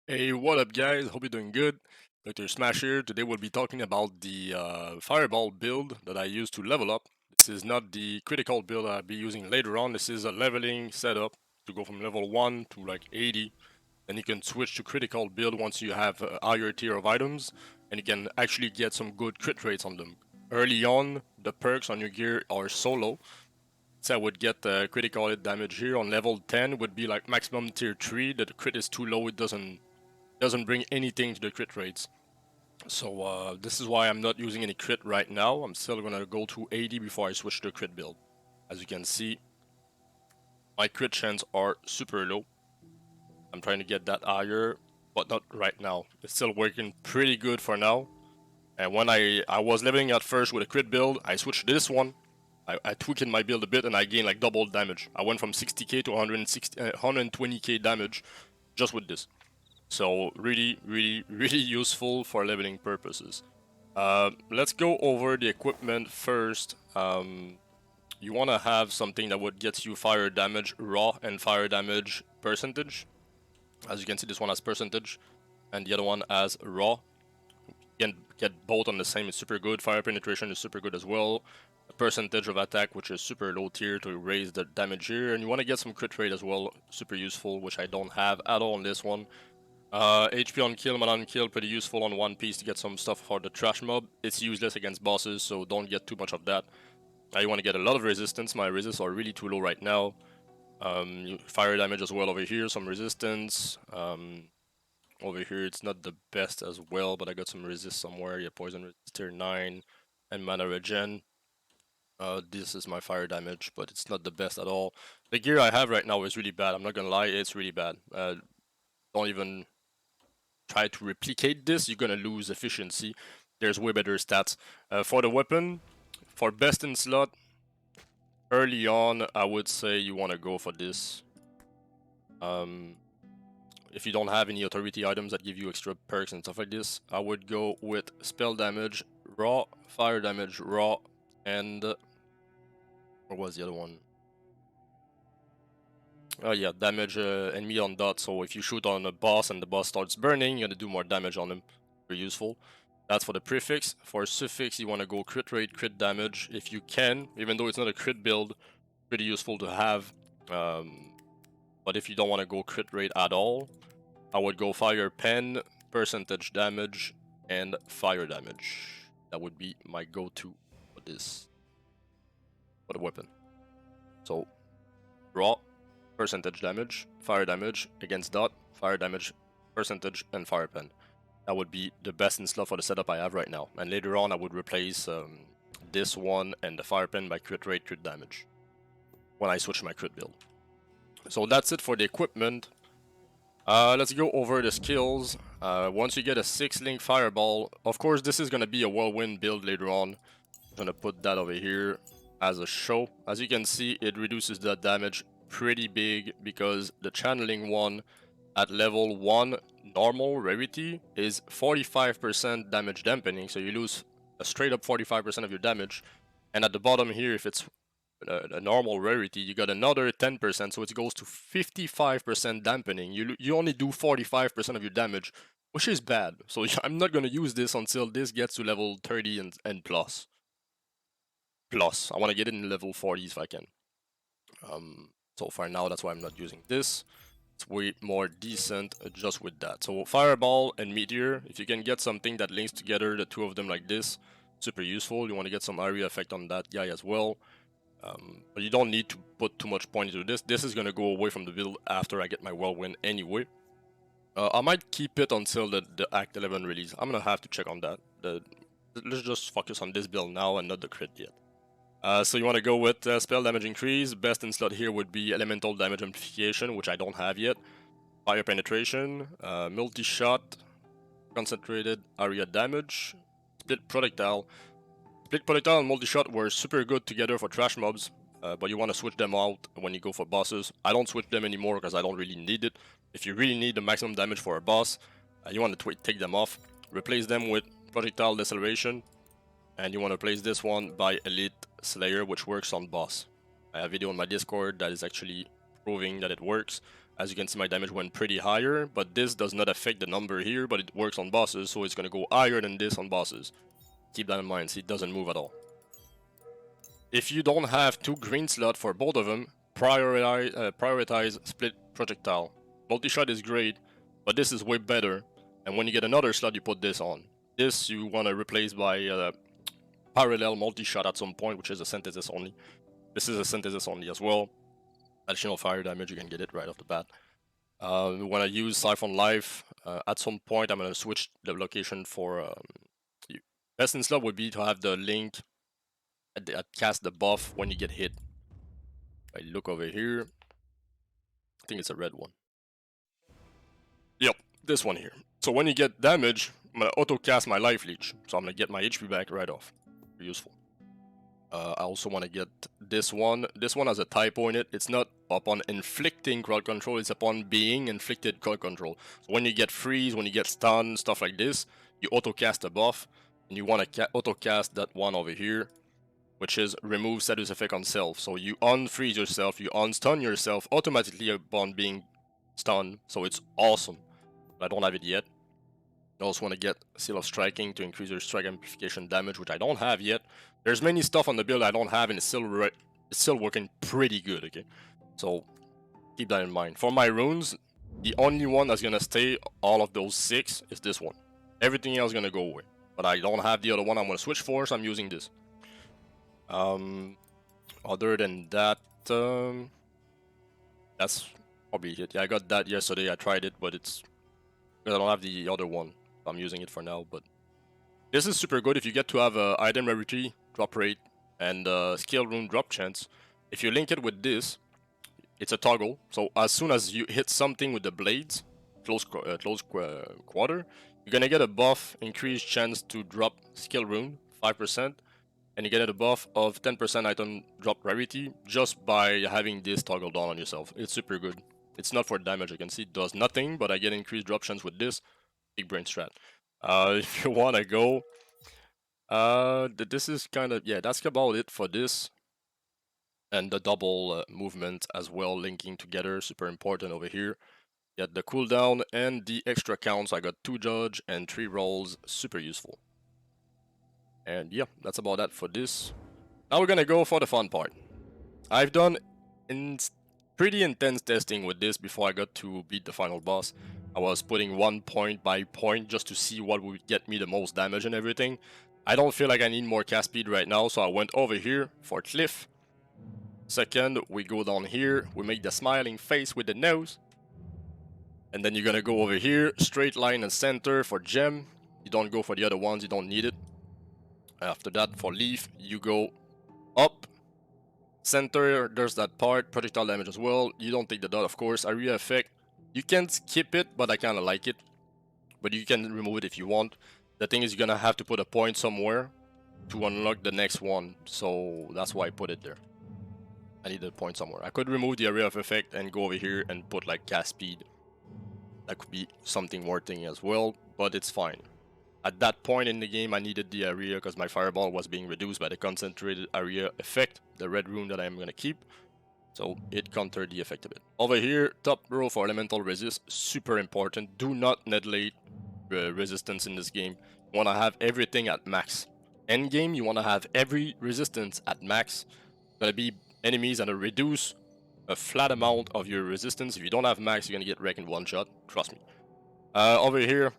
Hey, what up, guys? Hope you're doing good. DrSmash here. Today we'll be talking about the Fireball build that I use to level up. This is not the critical build I'll be using later on. This is a leveling setup to go from level 1 to like 80. Then you can switch to critical build once you have a higher tier of items, and you can actually get some good crit rates on them. Early on, the perks on your gear are so low. So I would get critical hit damage here on level 10 would be like maximum tier 3. The crit is too low, it doesn't bring anything to the crit rates. So this is why I'm not using any crit right now. I'm still gonna go to 80 before I switch to crit build. As you can see, my crit chance are super low. I'm trying to get that higher, but not right now. It's still working pretty good for now. And when I was leveling at first with a crit build, I switched to this one. I tweaked my build a bit and I gained like double damage. I went from 60k to 120k damage just with this. So really useful for leveling purposes. Let's go over the equipment first. You want to have something that would get you fire damage raw and fire damage percentage. As you can see, this one has percentage and the other one has raw. You can get both on the same, it's super good. Fire penetration is super good as well. A percentage of attack, which is super low tier to raise the damage here. And you want to get some crit rate as well, super useful, which I don't have at all on this one. HP on kill, mana on kill, pretty useful on One Piece to get some stuff for the trash mob. It's useless against bosses, so don't get too much of that. You want to get a lot of resistance. My resists are really too low right now. Fire damage as well over here, some resistance. Over here it's not the best as well, but I got some resist somewhere. Yeah, poison resist tier 9 and mana regen. This is my fire damage, but it's not the best at all. The gear I have right now is really bad. I'm not gonna lie, it's really bad. Don't even try to replicate this, you're gonna lose efficiency. There's way better stats. For the weapon, for best in slot, early on, I would say you want to go for this. If you don't have any authority items that give you extra perks and stuff like this, I would go with spell damage, raw, fire damage, raw, and what was the other one? Oh yeah, damage enemy on dot. So if you shoot on a boss and the boss starts burning, you're gonna do more damage on him. Very useful. That's for the prefix. For suffix, you want to go crit rate, crit damage if you can. Even though it's not a crit build, pretty useful to have. But if you don't want to go crit rate at all, I would go fire pen, percentage damage, and fire damage. That would be my go-to for this, for the weapon. So raw, percentage damage, fire damage against dot, fire damage, percentage, and fire pen. That would be the best in slot for the setup I have right now. And later on, I would replace this one and the fire pen by crit rate, crit damage when I switch my crit build. So that's it for the equipment. Let's go over the skills. Once you get a 6-link fireball, of course this is gonna be a whirlwind build later on. I'm gonna put that over here as a show. As you can see, it reduces the damage pretty big because the channeling one at level 1 normal rarity is 45% damage dampening, so you lose a straight up 45% of your damage. And at the bottom here, if it's a normal rarity, you got another 10%, so it goes to 55% dampening. You only do 45% of your damage, which is bad. So I'm not gonna use this until this gets to level 30 and plus. I want to get it in level 40s if I can. So for now, that's why I'm not using this. It's way more decent just with that. So Fireball and Meteor, if you can get something that links together the two of them like this, super useful. You want to get some area effect on that guy as well. But you don't need to put too much point into this. This is going to go away from the build after I get my whirlwind anyway. I might keep it until the ACT11 release. I'm going to have to check on that. Let's just focus on this build now and not the crit yet. So you want to go with spell damage increase. Best in slot here would be elemental damage amplification, which I don't have yet. Fire penetration, multi-shot, concentrated area damage, split projectile. Split projectile and multi-shot were super good together for trash mobs, but you want to switch them out when you go for bosses. I don't switch them anymore because I don't really need it. If you really need the maximum damage for a boss, you want to take them off. Replace them with projectile deceleration. And you want to replace this one by Elite Slayer, which works on boss. I have a video on my Discord that is actually proving that it works. As you can see, my damage went pretty higher, but this does not affect the number here, but it works on bosses, so it's gonna go higher than this on bosses. Keep that in mind, see, it doesn't move at all. If you don't have 2 green slots for both of them, prioritize split projectile. Multi-shot is great, but this is way better, and when you get another slot, you put this on. This you want to replace by parallel multi-shot at some point, which is a synthesis only. This is a synthesis only as well. Additional fire damage, you can get it right off the bat. When I use Siphon Life, at some point I'm going to switch the location for... best in slot would be to have the link at cast the buff when you get hit. I look over here. I think it's a red one. Yep, this one here. So when you get damage, I'm going to auto cast my life leech. So I'm going to get my HP back right off. Very useful. I also want to get this one. This one has a typo in it. It's not upon inflicting crowd control, it's upon being inflicted crowd control. So when you get freeze, when you get stun, stuff like this, you auto cast a buff. And you want to auto cast that one over here, which is remove status effect on self. So you unfreeze yourself, you unstun yourself automatically upon being stunned. So it's awesome. But I don't have it yet. I also want to get Seal of Striking to increase your strike amplification damage, which I don't have yet. There's many stuff on the build I don't have, and it's still working pretty good, okay? So keep that in mind. For my runes, the only one that's gonna stay all of those 6 is this one. Everything else is gonna go away. But I don't have the other one I'm gonna switch for, so I'm using this. Other than that, that's probably it. Yeah, I got that yesterday. I tried it, but I don't have the other one. I'm using it for now, but this is super good if you get to have item rarity, drop rate, and skill rune drop chance. If you link it with this, it's a toggle. So as soon as you hit something with the blades, close quarter, you're gonna get a buff, increased chance to drop skill rune 5%, and you get a buff of 10% item drop rarity just by having this toggled on yourself. It's super good. It's not for damage, I can see it does nothing, but I get increased drop chance with this. Big brain strat. If you wanna go, this is kind of, yeah, that's about it for this. And the double movement as well, linking together, super important over here. Get the cooldown and the extra counts. I got 2 dodge and 3 rolls, super useful. And yeah, that's about that for this. Now we're gonna go for the fun part. I've done pretty intense testing with this before I got to beat the final boss. I was putting 1 point by point just to see what would get me the most damage and everything. I don't feel like I need more cast speed right now, so I went over here for Cliff. Second, we go down here, we make the smiling face with the nose. And then you're gonna go over here, straight line and center for Gem. You don't go for the other ones, you don't need it. After that, for Leaf, you go up. Center, there's that part, projectile damage as well. You don't take the dot, of course. Area effect, you can skip it, but I kinda like it. But you can remove it if you want. The thing is, you're gonna have to put a point somewhere to unlock the next one. So that's why I put it there. I need a point somewhere. I could remove the area of effect and go over here and put like cast speed. That could be something worth thinking as well, but it's fine. At that point in the game, I needed the area because my fireball was being reduced by the concentrated area effect, the red rune that I'm going to keep. So it countered the effect a bit. Over here, top row for elemental resist, super important. Do not neglect resistance in this game. You want to have everything at max. End game, you want to have every resistance at max. Gonna be enemies that reduce a flat amount of your resistance. If you don't have max, you're gonna get wrecked in one shot. Trust me. Over here,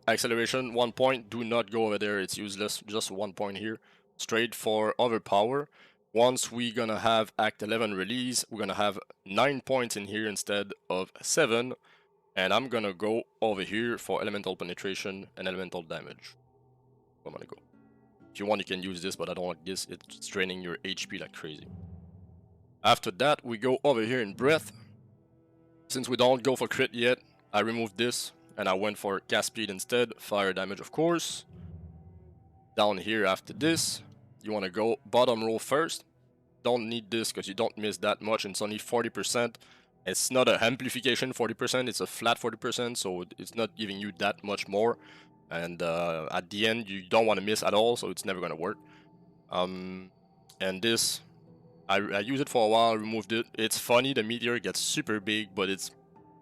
acceleration 1 point. Do not go over there. It's useless. Just 1 point here. Straight for overpower. Once we're gonna have ACT11 release, we're gonna have 9 points in here instead of 7. And I'm gonna go over here for elemental penetration and elemental damage. I'm gonna go. If you want, you can use this, but I don't like this. It's draining your HP like crazy. After that, we go over here in breath. Since we don't go for crit yet, I removed this and I went for cast speed instead. Fire damage, of course. Down here after this, you want to go bottom row first. Don't need this because you don't miss that much. It's only 40%. It's not an amplification 40%, it's a flat 40%, so it's not giving you that much more. And at the end, you don't want to miss at all, so it's never going to work. And this, I used it for a while, removed it. It's funny, the meteor gets super big, but it's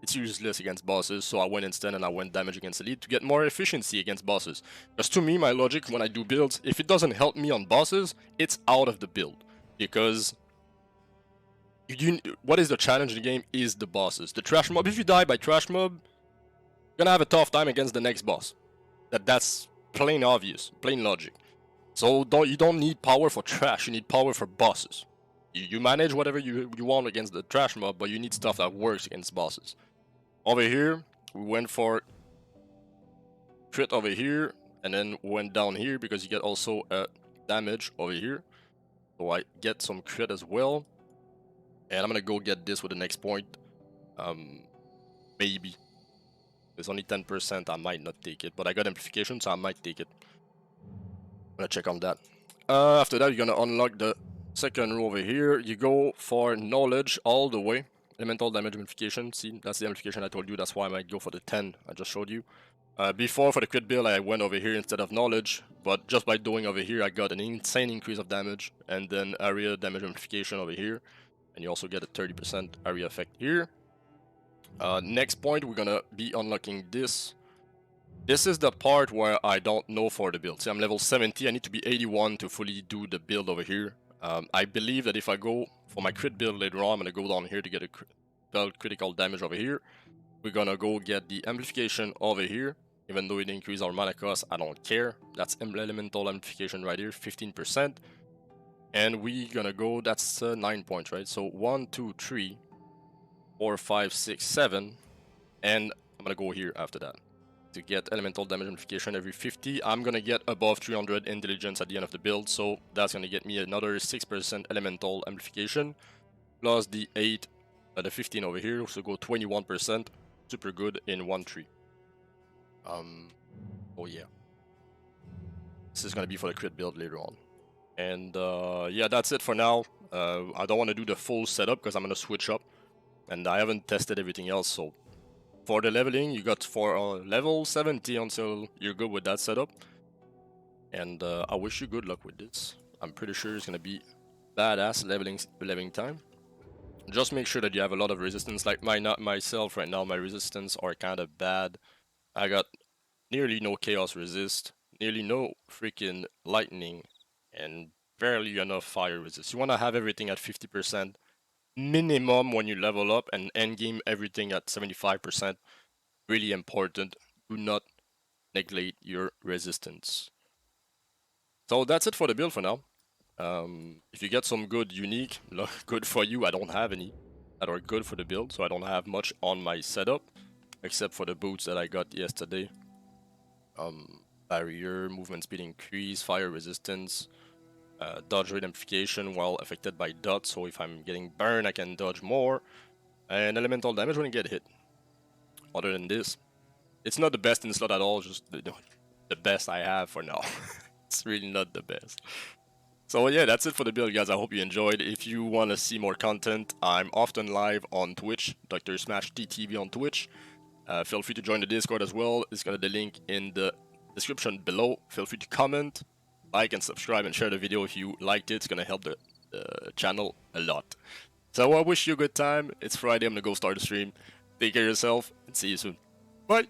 it's useless against bosses, so I went instead and I went damage against elite to get more efficiency against bosses. Because to me, my logic when I do builds, if it doesn't help me on bosses, it's out of the build. Because what is the challenge in the game is the bosses. The trash mob, if you die by trash mob, you're gonna have a tough time against the next boss. That's plain obvious, plain logic. So you don't need power for trash, you need power for bosses. You manage whatever you want against the trash mob, but you need stuff that works against bosses. Over here, we went for crit over here, and then went down here because you get also damage over here. So I get some crit as well. And I'm gonna go get this with the next point. Maybe. There's only 10%, I might not take it. But I got amplification, so I might take it. I'm gonna check on that. After that, you're gonna unlock the second row over here. You go for knowledge all the way. Elemental damage amplification. See, that's the amplification I told you. That's why I might go for the 10 I just showed you. Before, for the crit build, I went over here instead of knowledge. But just by doing over here, I got an insane increase of damage. And then area damage amplification over here. And you also get a 30% area effect here. Next point, we're gonna be unlocking this. This is the part where I don't know for the build. See, I'm level 70. I need to be 81 to fully do the build over here. I believe that if I go for my crit build later on, I'm gonna go down here to get a critical damage over here. We're gonna go get the amplification over here. Even though it increases our mana cost, I don't care. That's elemental amplification right here, 15%. And we're gonna go, that's 9 points, right? So 1, 2, 3, 4, 5, 6, 7. And I'm gonna go here after that. To get elemental damage amplification every 50, I'm gonna get above 300 intelligence at the end of the build, so that's gonna get me another 6% elemental amplification, plus the 15 over here, so go 21%, super good in 1-3. Oh yeah. This is gonna be for the crit build later on. And yeah, that's it for now. I don't want to do the full setup because I'm gonna switch up, and I haven't tested everything else, so for the leveling, you got for level 70 until you're good with that setup. And I wish you good luck with this. I'm pretty sure it's gonna be badass leveling time. Just make sure that you have a lot of resistance. Like myself right now, my resistance are kind of bad. I got nearly no chaos resist, nearly no freaking lightning, and barely enough fire resist. You want to have everything at 50%. Minimum when you level up, and endgame everything at 75%. Really important. Do not neglect your resistance. So that's it for the build for now. If you get some good unique, good for you. I don't have any that are good for the build, so I don't have much on my setup except for the boots that I got yesterday. Barrier, movement speed increase, fire resistance, dodge rate amplification while affected by dots, so if I'm getting burned I can dodge more, and elemental damage when I get hit. Other than this, it's not the best in slot at all, just the best I have for now. It's really not the best. So yeah, that's it for the build, guys. I hope you enjoyed. If you want to see more content, I'm often live on Twitch, DrSmash TTV on Twitch. Feel free to join the Discord as well. It's got the link in the description below. Feel free to comment, like, and subscribe, and share the video if you liked it. It's gonna help the channel a lot. So I wish you a good time. It's Friday. I'm gonna go start the stream. Take care of yourself, and see you soon. Bye.